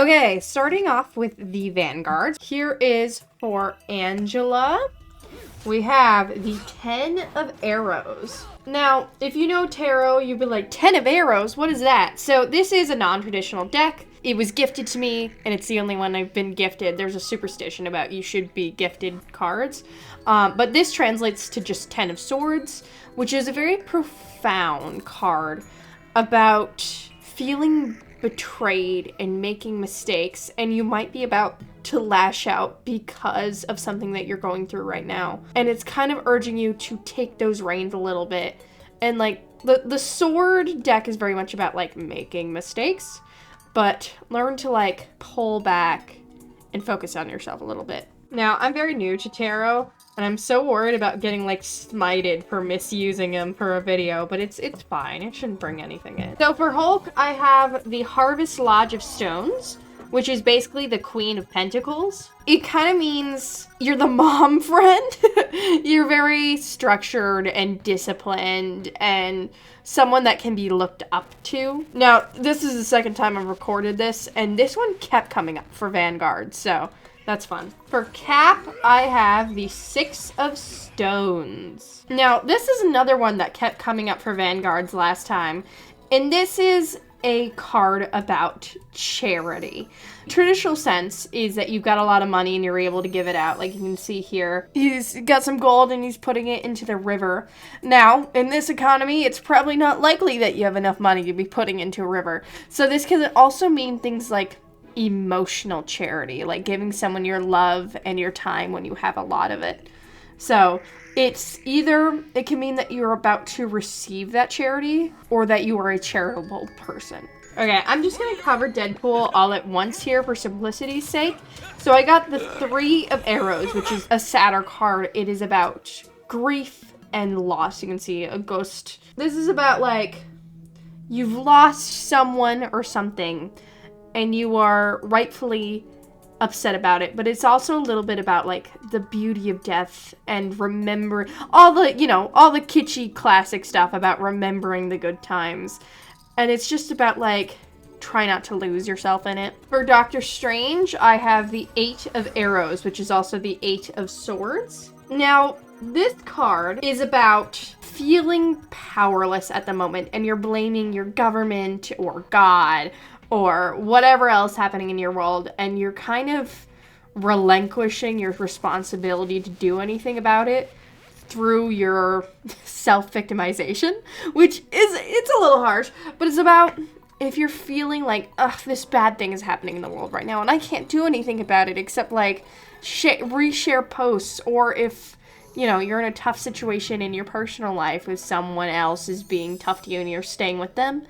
Okay, starting off with the Vanguards. Here is for Angela. We have the 10 of Arrows. Now, if you know tarot, you'd be like, 10 of Arrows? What is that? So this is a non-traditional deck. It was gifted to me, and it's the only one I've been gifted. There's a superstition about you should be gifted cards. But this translates to just 10 of Swords, which is a very profound card about feeling betrayed and making mistakes, and you might be about to lash out because of something that you're going through right now. And it's kind of urging you to take those reins a little bit. And like the sword deck is very much about like making mistakes, but learn to like pull back and focus on yourself a little bit. Now, I'm very new to tarot, and I'm so worried about getting like smited for misusing them for a video, but it's fine. It shouldn't bring anything in. So for Hulk, I have the Harvest Lodge of Stones, which is basically the Queen of Pentacles. It kind of means you're the mom friend. You're very structured and disciplined and someone that can be looked up to. Now, this is the second time I've recorded this, and this one kept coming up for Vanguard, so that's fun. For Cap, I have the 6 of Stones. Now, this is another one that kept coming up for Vanguards last time, and this is a card about charity. Traditional sense is that you've got a lot of money and you're able to give it out. Like you can see here, he's got some gold and he's putting it into the river. Now, in this economy, it's probably not likely that you have enough money to be putting into a river. So this can also mean things like emotional charity, like giving someone your love and your time when you have a lot of it. So it's either, it can mean that you're about to receive that charity or that you are a charitable person. Okay, I'm just gonna cover Deadpool all at once here for simplicity's sake. So I got the 3 of Arrows, which is a sadder card. It is about grief and loss. You can see a ghost. This is about like, you've lost someone or something, and you are rightfully upset about it, but it's also a little bit about like the beauty of death and remember all the, you know, all the kitschy classic stuff about remembering the good times. And it's just about like, try not to lose yourself in it. For Doctor Strange, I have the 8 of Arrows, which is also the 8 of Swords. Now, this card is about feeling powerless at the moment, and you're blaming your government or God or whatever else happening in your world, and you're kind of relinquishing your responsibility to do anything about it through your self-victimization, which is, it's a little harsh, but it's about if you're feeling like, ugh, this bad thing is happening in the world right now, and I can't do anything about it except like reshare posts, or if, you know, you're in a tough situation in your personal life with someone else is being tough to you and you're staying with them,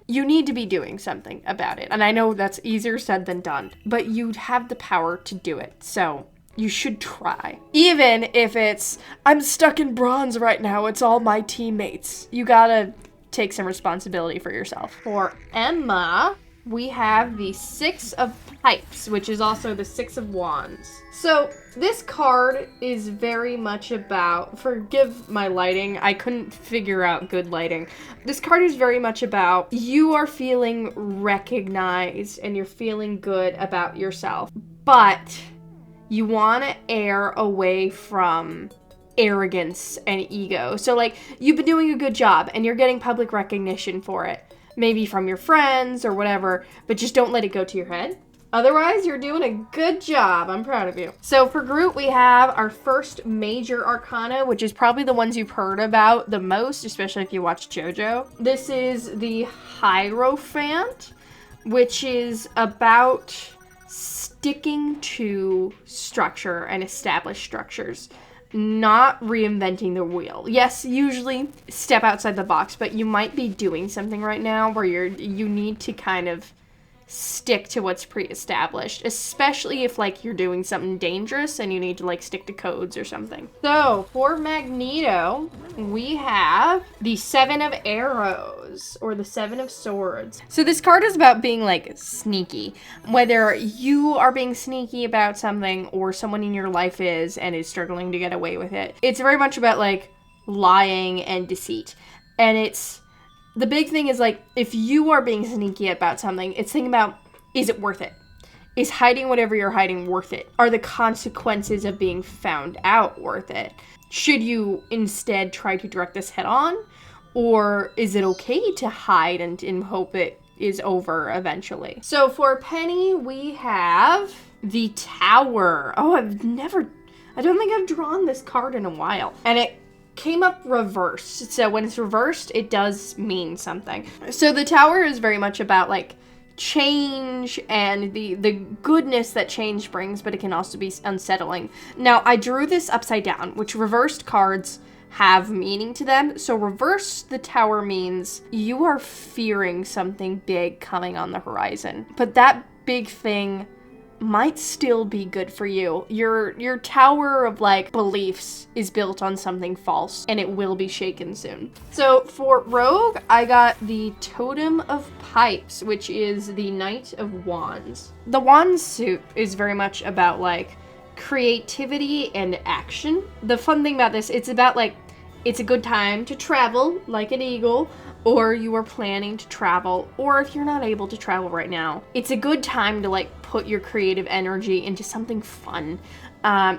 you need to be doing something about it. And I know that's easier said than done, but you have the power to do it. So you should try. Even if it's, I'm stuck in bronze right now, it's all my teammates. You gotta take some responsibility for yourself. For Emma, we have the 6 of Pipes, which is also the 6 of Wands. So this card is very much about, forgive my lighting, I couldn't figure out good lighting. This card is very much about you are feeling recognized and you're feeling good about yourself, but you want to err away from arrogance and ego. So like, you've been doing a good job and you're getting public recognition for it, maybe from your friends or whatever, but just don't let it go to your head. Otherwise, you're doing a good job. I'm proud of you. So for Groot, we have our first major arcana, which is probably the ones you've heard about the most, especially if you watch JoJo. This is the Hierophant, which is about sticking to structure and established structures, not reinventing the wheel. Yes, usually step outside the box, but you might be doing something right now where you need to kind of stick to what's pre-established, especially if like you're doing something dangerous and you need to like stick to codes or something. So for Magneto, we have the 7 of Arrows, or the 7 of Swords. So this card is about being like sneaky, whether you are being sneaky about something or someone in your life is and is struggling to get away with it. It's very much about like lying and deceit, and it's, the big thing is like, if you are being sneaky about something, it's thinking about, is it worth it? is hiding whatever you're hiding worth it? Are the consequences of being found out worth it? Should you instead try to direct this head on? Or is it okay to hide and hope it is over eventually? So for Penny, we have the Tower. Oh, I don't think I've drawn this card in a while. And it came up reversed. So when it's reversed, it does mean something. So the Tower is very much about like change and the goodness that change brings, but it can also be unsettling. Now, I drew this upside down, which reversed cards have meaning to them. So reverse the Tower means you are fearing something big coming on the horizon, but that big thing might still be good for you. Your tower of like beliefs is built on something false and it will be shaken soon. So for Rogue, I got the Totem of Pipes, which is the Knight of Wands. The Wands suit is very much about like creativity and action. The fun thing about this, it's about like, it's a good time to travel like an eagle, or you are planning to travel, or if you're not able to travel right now, it's a good time to like put your creative energy into something fun.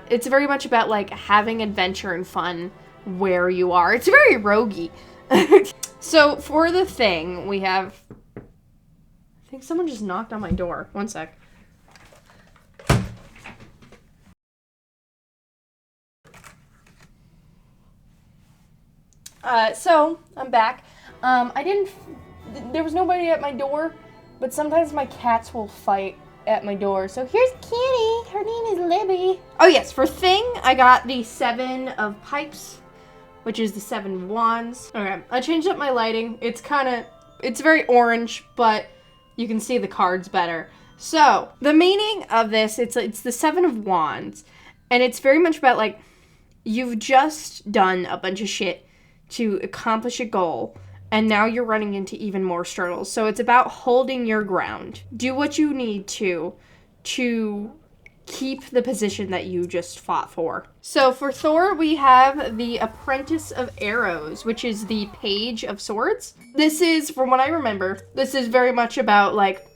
It's very much about like having adventure and fun where you are. It's very roguey. So for the thing, we have, I think someone just knocked on my door. One sec. So I'm back. There was nobody at my door, but sometimes my cats will fight at my door. So here's Kitty. Her name is Libby. Oh yes, for thing, I got the 7 of Pipes, which is the 7 Wands. Okay, I changed up my lighting. It's very orange, but you can see the cards better. So the meaning of this, it's the 7 of Wands, and it's very much about like, you've just done a bunch of shit to accomplish a goal, and now you're running into even more struggles. So it's about holding your ground. Do what you need to keep the position that you just fought for. So for Thor, we have the Apprentice of Arrows, which is the Page of Swords. This is, from what I remember, this is very much about like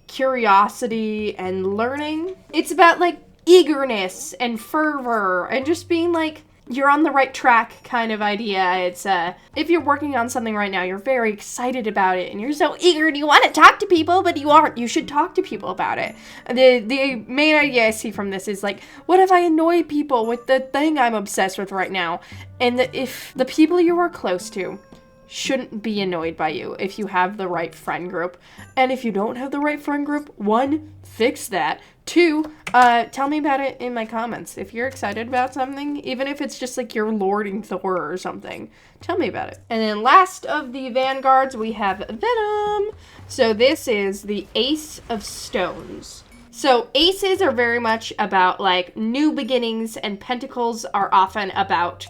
curiosity and learning. It's about like eagerness and fervor and just being like, you're on the right track kind of idea. It's if you're working on something right now, you're very excited about it and you're so eager and you want to talk to people, but you aren't. You should talk to people about it. The main idea I see from this is like, what if I annoy people with the thing I'm obsessed with right now? And if the people you are close to shouldn't be annoyed by you if you have the right friend group. And if you don't have the right friend group, 1, fix that. 2, tell me about it in my comments. If you're excited about something, even if it's just like you're lording Thor or something, tell me about it. And then last of the Vanguards, we have Venom. So this is the Ace of Stones. So aces are very much about like new beginnings, and pentacles are often about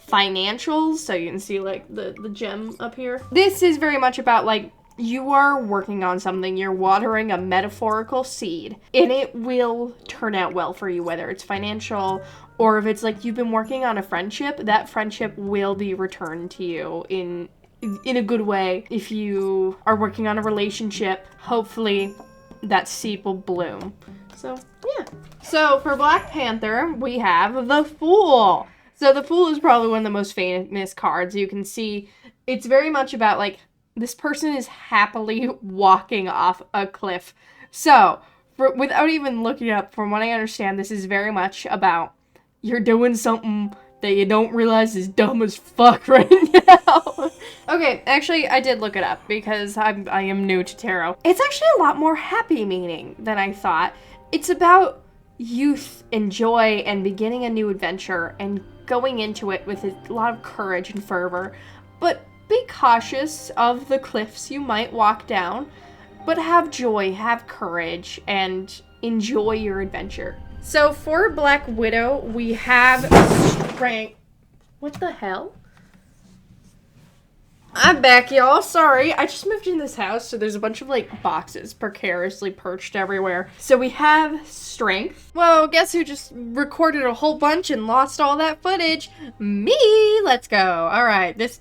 financials. So you can see like the gem up here. This is very much about like, you are working on something, you're watering a metaphorical seed, and it will turn out well for you, whether it's financial or if it's like you've been working on a friendship, that friendship will be returned to you in a good way. If you are working on a relationship, hopefully that seed will bloom. So yeah. So for Black Panther, we have the Fool. So the Fool is probably one of the most famous cards. You can see it's very much about like, this person is happily walking off a cliff. So, without even looking up, from what I understand, this is very much about you're doing something that you don't realize is dumb as fuck right now. Okay, actually, I did look it up because I am new to tarot. It's actually a lot more happy meaning than I thought. It's about youth and joy and beginning a new adventure and going into it with a lot of courage and fervor. But be cautious of the cliffs you might walk down, but have joy, have courage, and enjoy your adventure. So for Black Widow, we have strength. What the hell? I'm back, y'all. Sorry, I just moved in this house, so there's a bunch of like boxes precariously perched everywhere. So we have strength. Whoa, guess who just recorded a whole bunch and lost all that footage? Me! Let's go. All right, this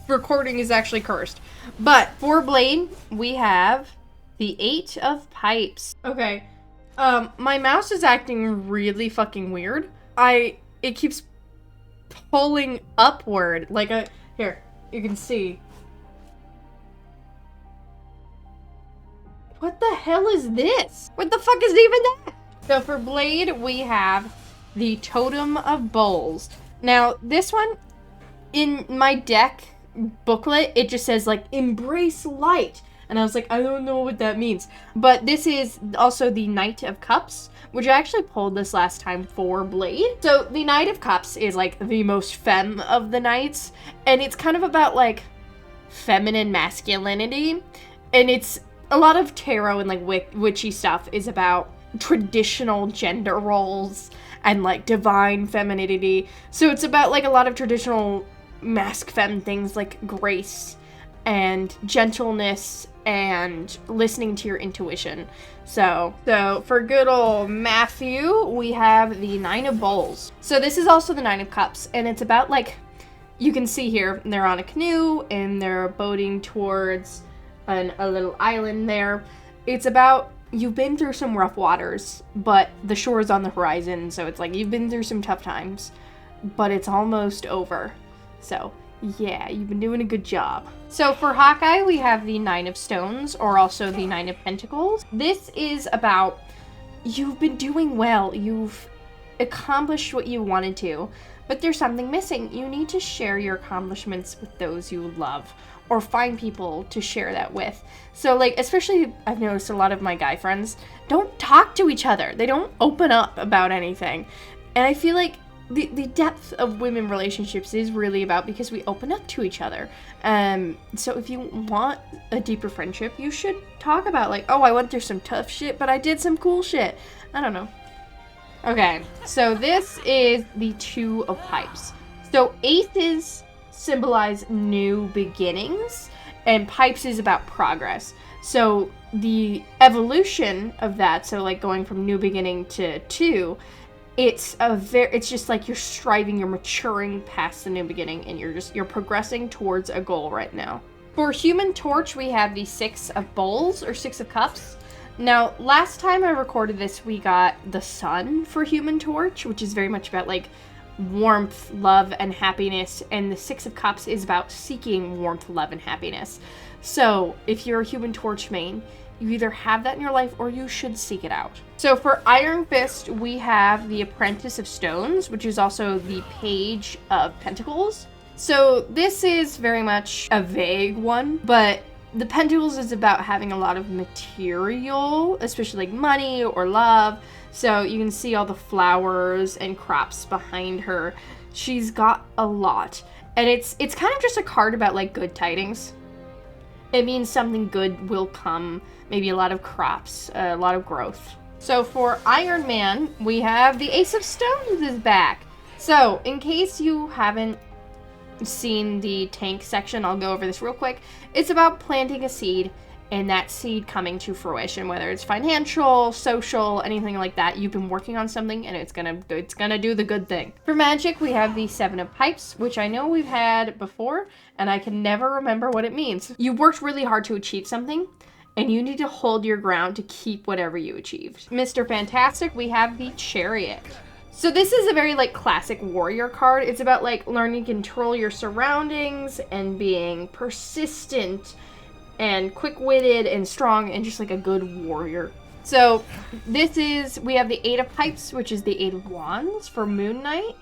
recording is actually cursed. But for Blade, we have the 8 of Pipes. Okay, My mouse is acting really fucking weird. It keeps pulling upward. Like here, you can see. What the hell is this? What the fuck is even that? So for Blade, we have the Totem of Bowls. Now, this one, in my deck booklet, it just says, like, embrace light. And I was like, I don't know what that means. But this is also the Knight of Cups, which I actually pulled this last time for Blade. So the Knight of Cups is, like, the most femme of the knights. And it's kind of about, like, feminine masculinity. And it's a lot of tarot and, like, witchy stuff is about traditional gender roles and, like, divine femininity. So it's about, like, a lot of traditional mask femme things like grace and gentleness and listening to your intuition. So for good old Matthew, we have the Nine of Bowls. So this is also the Nine of Cups, and it's about, like, you can see here, they're on a canoe and they're boating towards a little island there. It's about, you've been through some rough waters, but the shore is on the horizon, so it's like you've been through some tough times, but it's almost over. So yeah, you've been doing a good job. So for Hawkeye, we have the Nine of Stones, or also the Nine of Pentacles. This is about, you've been doing well, you've accomplished what you wanted to, but there's something missing. You need to share your accomplishments with those you love, or find people to share that with. So, like, especially, I've noticed a lot of my guy friends don't talk to each other. They don't open up about anything. And I feel like the depth of women relationships is really about because we open up to each other. So if you want a deeper friendship, you should talk about, like, oh, I went through some tough shit, but I did some cool shit. I don't know. Okay, so this is the Two of Pipes. So aces symbolize new beginnings, and pipes is about progress. So the evolution of that, so like going from new beginning to two, it's just like you're striving, you're maturing past the new beginning, and you're progressing towards a goal right now. For Human Torch, we have the Six of Bowls, or Six of Cups. Now, last time I recorded this, we got the Sun for Human Torch, which is very much about, like, warmth, love, and happiness, and the Six of Cups is about seeking warmth, love, and happiness. So, if you're a Human Torch main, you either have that in your life or you should seek it out. So for Iron Fist, we have the Apprentice of Stones, which is also the Page of Pentacles. So this is very much a vague one, but the Pentacles is about having a lot of material, especially like money or love. So you can see all the flowers and crops behind her. She's got a lot. And it's kind of just a card about, like, good tidings. It means something good will come. Maybe a lot of crops, a lot of growth. So for Iron Man, we have the Ace of Stones is back. So in case you haven't seen the tank section, I'll go over this real quick. It's about planting a seed and that seed coming to fruition, whether it's financial, social, anything like that. You've been working on something and it's gonna do the good thing. For Magic, we have the Seven of Pipes, which I know we've had before and I can never remember what it means. You worked really hard to achieve something and you need to hold your ground to keep whatever you achieved. Mr. Fantastic, we have the Chariot. So this is a very, like, classic warrior card. It's about, like, learning to control your surroundings and being persistent and quick-witted and strong and just, like, a good warrior. So we have the Eight of Pipes, which is the Eight of Wands for Moon Knight.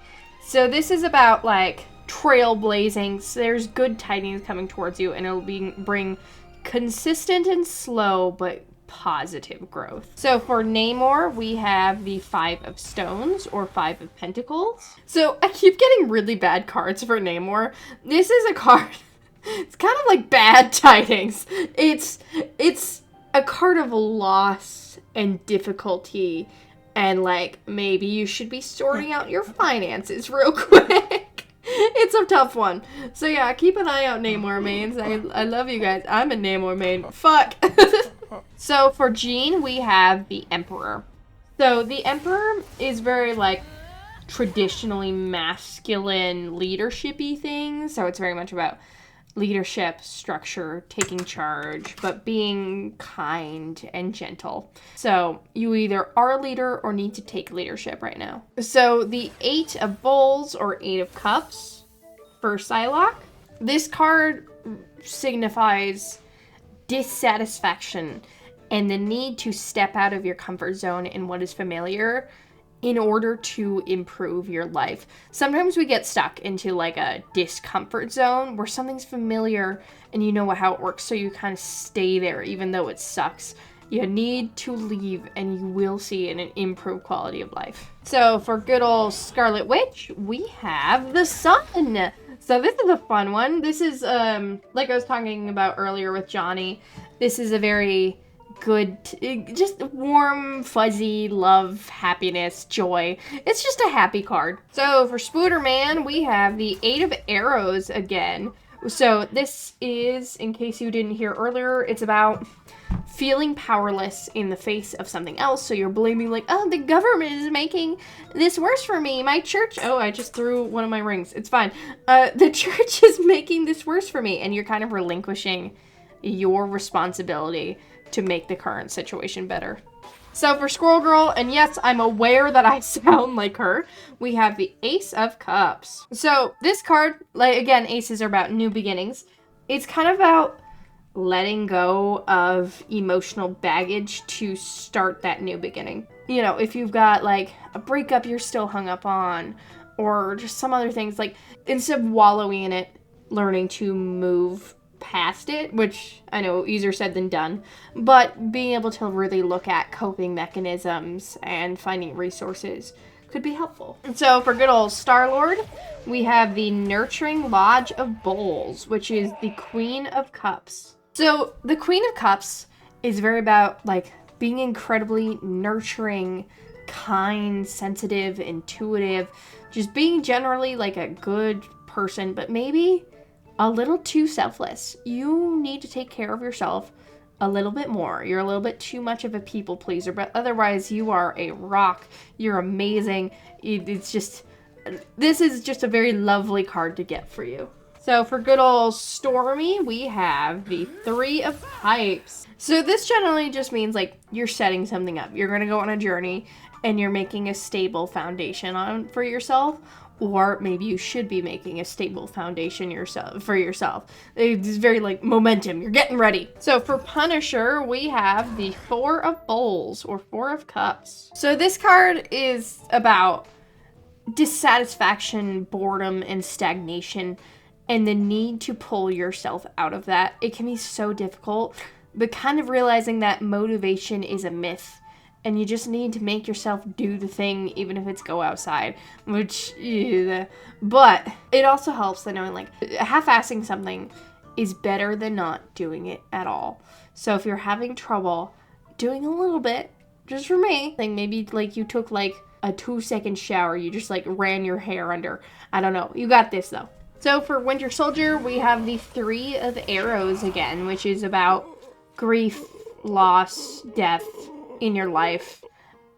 So this is about, like, trailblazing. So there's good tidings coming towards you and it'll bring consistent and slow but positive growth. So for Namor, we have the Five of Stones or Five of Pentacles. So I keep getting really bad cards for Namor. This is a card, it's kind of like bad tidings. It's a card of loss and difficulty and, like, maybe you should be sorting out your finances real quick. It's a tough one. So yeah, keep an eye out, Namor mains. I love you guys. I'm a Namor main. Fuck. So for Jean, we have the Emperor. So the Emperor is very, like, traditionally masculine leadership-y things. So it's very much about leadership, structure, taking charge, but being kind and gentle. So you either are a leader or need to take leadership right now. So the 8 of Bowls or 8 of Cups for Psylocke. This card signifies dissatisfaction and the need to step out of your comfort zone in what is familiar in order to improve your life. Sometimes we get stuck into like a discomfort zone where something's familiar and you know how it works, so you kind of stay there even though it sucks. You need to leave and you will see an improved quality of life. So for good old Scarlet Witch, we have the Sun. So this is a fun one. This is, like I was talking about earlier with Johnny, this is a very good, just warm, fuzzy love, happiness, joy. It's just a happy card. So for Spooderman, we have the 8 of Arrows again. So this is, in case you didn't hear earlier, it's about feeling powerless in the face of something else. So you're blaming like, oh, the government is making this worse for me. My church, oh, I just threw one of my rings. It's fine. The church is making this worse for me. And you're kind of relinquishing your responsibility to make the current situation better. So for Squirrel Girl, and yes, I'm aware that I sound like her, we have the Ace of Cups. So this card, like again, aces are about new beginnings. It's kind of about letting go of emotional baggage to start that new beginning. You know, if you've got like a breakup you're still hung up on, or just some other things, like instead of wallowing in it, learning to move past it, which I know easier said than done, but being able to really look at coping mechanisms and finding resources could be helpful. And so for good old Star-Lord, we have the Nurturing Lodge of Bowls, which is the Queen of Cups. So the Queen of Cups is very about like being incredibly nurturing, kind, sensitive, intuitive, just being generally like a good person, but maybe a little too selfless. You need to take care of yourself a little bit more. You're a little bit too much of a people pleaser, but otherwise you are a rock. You're amazing. It's just, this is just a very lovely card to get for you. So for good old Stormy, we have the 3 of Pipes. So this generally just means like you're setting something up. You're going to go on a journey and you're making a stable foundation for yourself. Or maybe you should be making a stable foundation for yourself. It's very like momentum. You're getting ready. So for Punisher, we have the 4 of Bowls or 4 of Cups. So this card is about dissatisfaction, boredom, and stagnation, and the need to pull yourself out of that. It can be so difficult, but kind of realizing that motivation is a myth. And you just need to make yourself do the thing, even if it's go outside, which, but it also helps that knowing like half-assing something is better than not doing it at all. So if you're having trouble doing a little bit, just for me, like maybe like you took like a 2-second shower, you just like ran your hair under, I don't know, you got this though. So for Winter Soldier, we have the 3 of Arrows again, which is about grief, loss, death in your life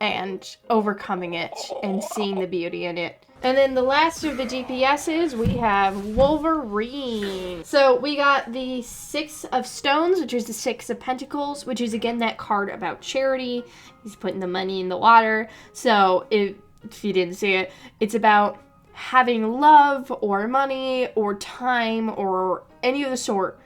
and overcoming it and seeing the beauty in it. And then the last of the DPSs, we have Wolverine. So we got the 6 of Stones, which is the 6 of Pentacles, which is again that card about charity. He's putting the money in the water. So if you didn't see it, it's about having love or money or time or any of the sort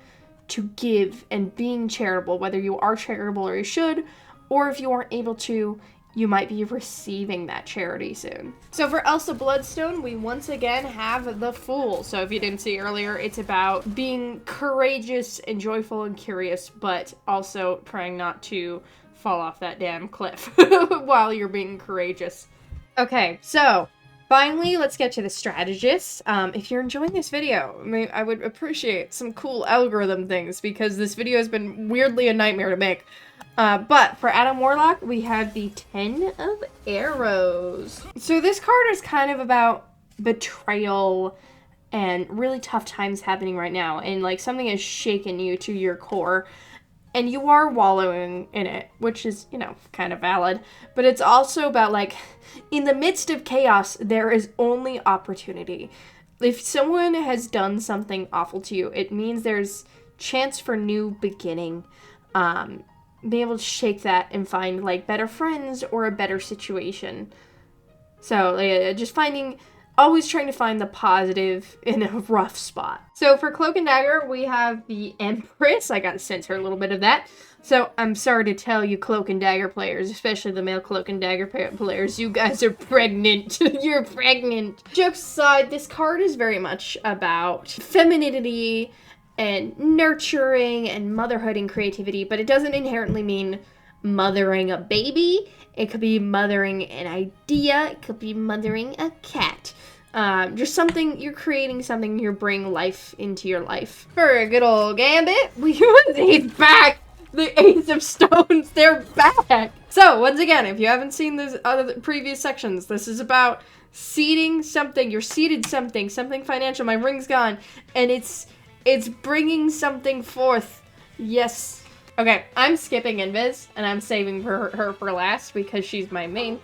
to give and being charitable, whether you are charitable or you should, or if you aren't able to, you might be receiving that charity soon. So for Elsa Bloodstone, we once again have the Fool. So if you didn't see earlier, it's about being courageous and joyful and curious, but also trying not to fall off that damn cliff while you're being courageous. Okay, so finally, let's get to the Strategists. If you're enjoying this video, I would appreciate some cool algorithm things because this video has been weirdly a nightmare to make. But for Adam Warlock, we have the 10 of Arrows. So this card is kind of about betrayal and really tough times happening right now. And like something has shaken you to your core. And you are wallowing in it, which is, you know, kind of valid. But it's also about like, in the midst of chaos, there is only opportunity. if someone has done something awful to you, it means there's chance for new beginning. Be able to shake that and find like better friends or a better situation. So just always trying to find the positive in a rough spot. So for Cloak and Dagger, we have the Empress. I got to censor a little bit of that. So I'm sorry to tell you Cloak and Dagger players, especially the male Cloak and Dagger players, you guys are pregnant. You're pregnant. Jokes aside, this card is very much about femininity and nurturing and motherhood and creativity, but it doesn't inherently mean mothering a baby. It could be mothering an idea. It could be mothering a cat. Just something, you're creating something, you're bringing life into your life. For a good old Gambit, he's back! The Ace of Stones, they're back! So, once again, if you haven't seen those other previous sections, this is about seeding something. You're seeded something financial. My ring's gone. And it's bringing something forth. Yes. Okay, I'm skipping Invis, and I'm saving her for last because she's my main.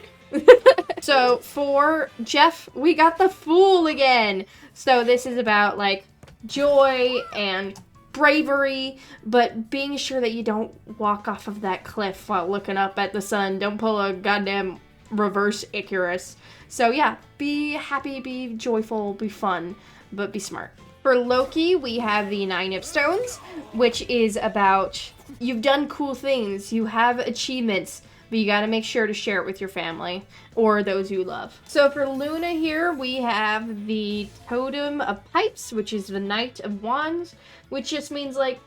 So, for Jeff, we got the Fool again. So, this is about, like, joy and bravery, but being sure that you don't walk off of that cliff while looking up at the sun. Don't pull a goddamn reverse Icarus. So, yeah, be happy, be joyful, be fun, but be smart. For Loki, we have the Nine of Stones, which is about you've done cool things, you have achievements, but you gotta make sure to share it with your family or those you love. So for Luna here, we have the Totem of Pipes, which is the Knight of Wands, which just means like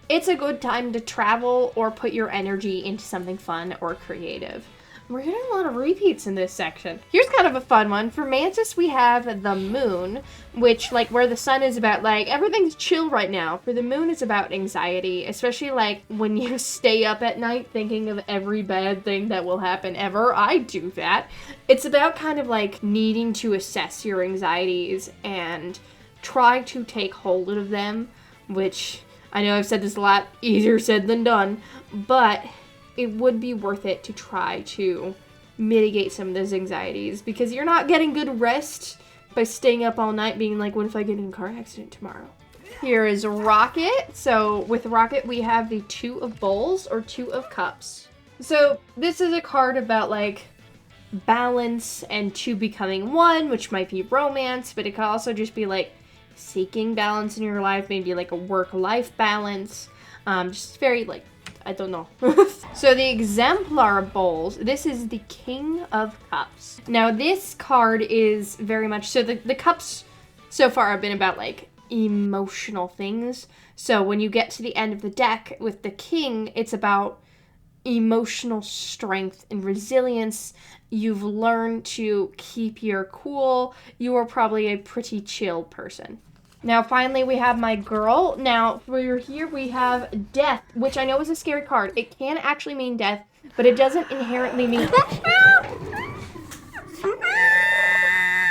it's a good time to travel or put your energy into something fun or creative. We're getting a lot of repeats in this section. Here's kind of a fun one. For Mantis, we have the Moon, which, like, where the sun is about, like, everything's chill right now. For the Moon, it's about anxiety, especially, like, when you stay up at night thinking of every bad thing that will happen ever. I do that. It's about kind of, like, needing to assess your anxieties and try to take hold of them, which I know I've said this a lot, easier said than done, but it would be worth it to try to mitigate some of those anxieties because you're not getting good rest by staying up all night being like, what if I get in a car accident tomorrow? Here is Rocket. So with Rocket, we have the Two of Bowls or Two of Cups. So this is a card about like balance and two becoming one, which might be romance, but it could also just be like seeking balance in your life, maybe like a work-life balance. Just very like, I don't know. So the Exemplar Bowls, this is the King of Cups. Now this card is very much, so the cups so far have been about like emotional things. So when you get to the end of the deck with the King, it's about emotional strength and resilience. You've learned to keep your cool. You are probably a pretty chill person. Now, finally, we have my girl. Now, for here, we have Death, which I know is a scary card. It can actually mean death, but it doesn't inherently mean